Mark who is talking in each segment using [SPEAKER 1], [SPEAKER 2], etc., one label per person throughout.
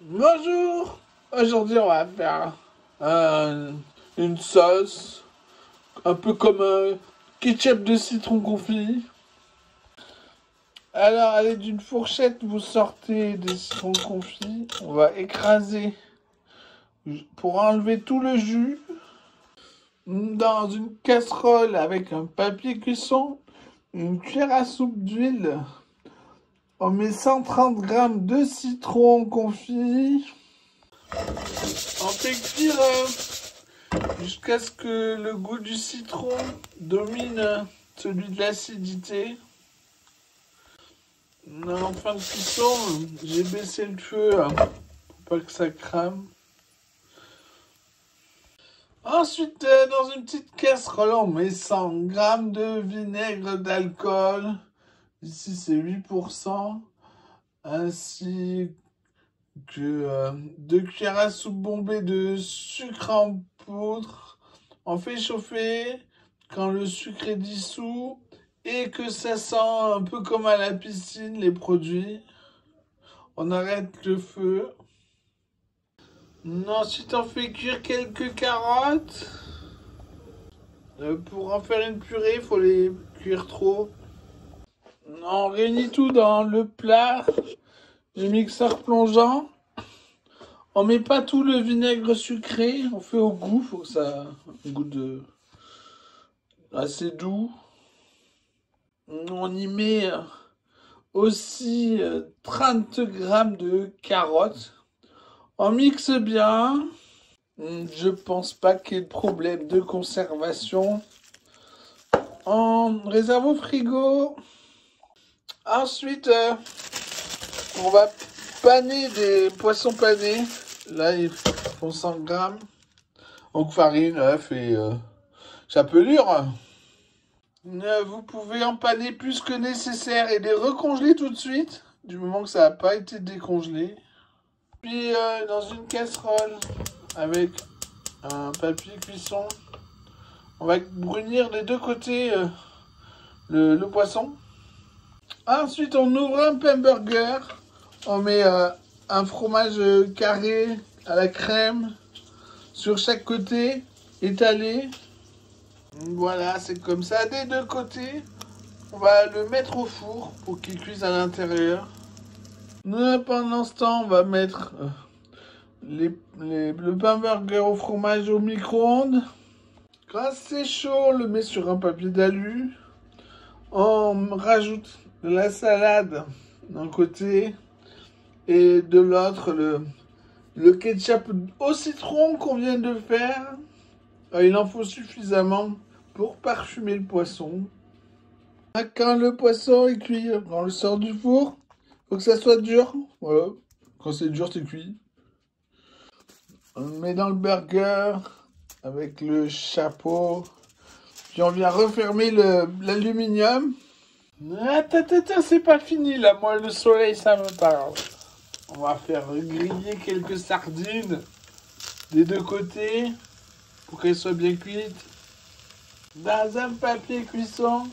[SPEAKER 1] Bonjour. Aujourd'hui, on va faire une sauce, un peu comme un ketchup de citron confit. Alors, à l'aide d'une fourchette, vous sortez des citrons confits. On va écraser pour enlever tout le jus. Dans une casserole avec un papier cuisson, une cuillère à soupe d'huile. On met 130 grammes de citron confit. On fait cuire jusqu'à ce que le goût du citron domine celui de l'acidité. En fin de cuisson, j'ai baissé le feu pour pas que ça crame. Ensuite, dans une petite casserole, on met 100 grammes de vinaigre d'alcool. Ici, c'est 8%. Ainsi que 2 cuillères à soupe bombées de sucre en poudre. On fait chauffer quand le sucre est dissous et que ça sent un peu comme à la piscine les produits. On arrête le feu. Ensuite, on fait cuire quelques carottes. Pour en faire une purée, il faut les cuire trop. On réunit tout dans le plat du mixeur plongeant. On met pas tout le vinaigre sucré, on fait au goût, faut que ça ait un goût assez doux. On y met aussi 30 grammes de carottes. On mixe bien. Je pense pas qu'il y ait de problème de conservation. On réserve au frigo. Ensuite, on va paner des poissons panés. Là, ils font 100 grammes. Donc farine, œuf et chapelure. Vous pouvez empaner plus que nécessaire et les recongeler tout de suite, du moment que ça n'a pas été décongelé. Puis dans une casserole avec un papier cuisson, on va brunir des deux côtés le poisson. Ensuite, on ouvre un pain burger. On met un fromage carré à la crème sur chaque côté, étalé. Voilà, c'est comme ça des deux côtés. On va le mettre au four pour qu'il cuise à l'intérieur. Pendant ce temps, on va mettre le pain burger au fromage au micro-ondes. Quand c'est chaud, on le met sur un papier d'alu. On rajoute de la salade d'un côté et de l'autre le ketchup au citron qu'on vient de faire. Il en faut suffisamment pour parfumer le poisson. Quand le poisson est cuit, on le sort du four. Faut que ça soit dur. Voilà. Quand c'est dur, c'est cuit. On le met dans le burger avec le chapeau. Puis on vient refermer l'aluminium. Attends, c'est pas fini là. Moi, le soleil, ça me parle. On va faire griller quelques sardines des deux côtés pour qu'elles soient bien cuites. Dans un papier cuisson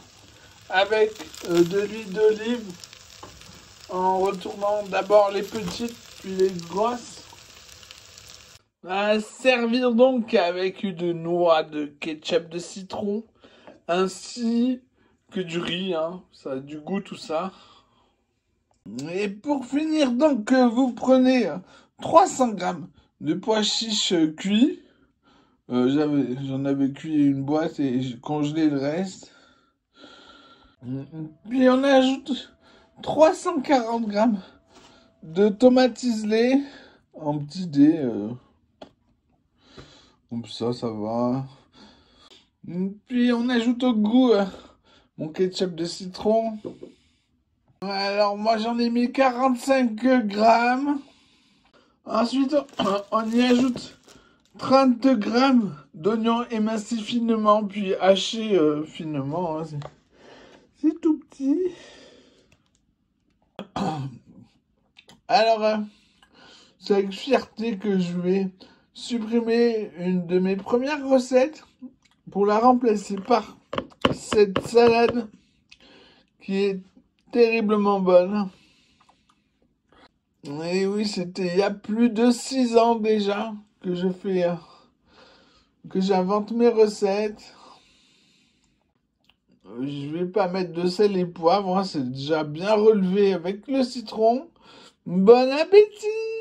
[SPEAKER 1] avec de l'huile d'olive en retournant d'abord les petites puis les grosses. À servir donc avec une noix de ketchup de citron ainsi que du riz, hein. Ça a du goût tout ça. Et pour finir donc vous prenez 300 grammes de pois chiches cuits. J'en avais cuit une boîte et j'ai congelé le reste. Puis on ajoute 340 grammes de tomates isolées en petits dés. Comme ça va. Puis on ajoute au goût mon ketchup de citron. Alors moi j'en ai mis 45 grammes. Ensuite on y ajoute 30 grammes d'oignons émincés finement puis hachés finement. Hein, c'est tout petit. Alors c'est avec fierté que je vais supprimer une de mes premières recettes pour la remplacer par cette salade qui est terriblement bonne. Et oui, c'était il y a plus de 6 ans déjà que je fais, que j'invente mes recettes. Je vais pas mettre de sel et poivre, hein, c'est déjà bien relevé avec le citron. Bon appétit!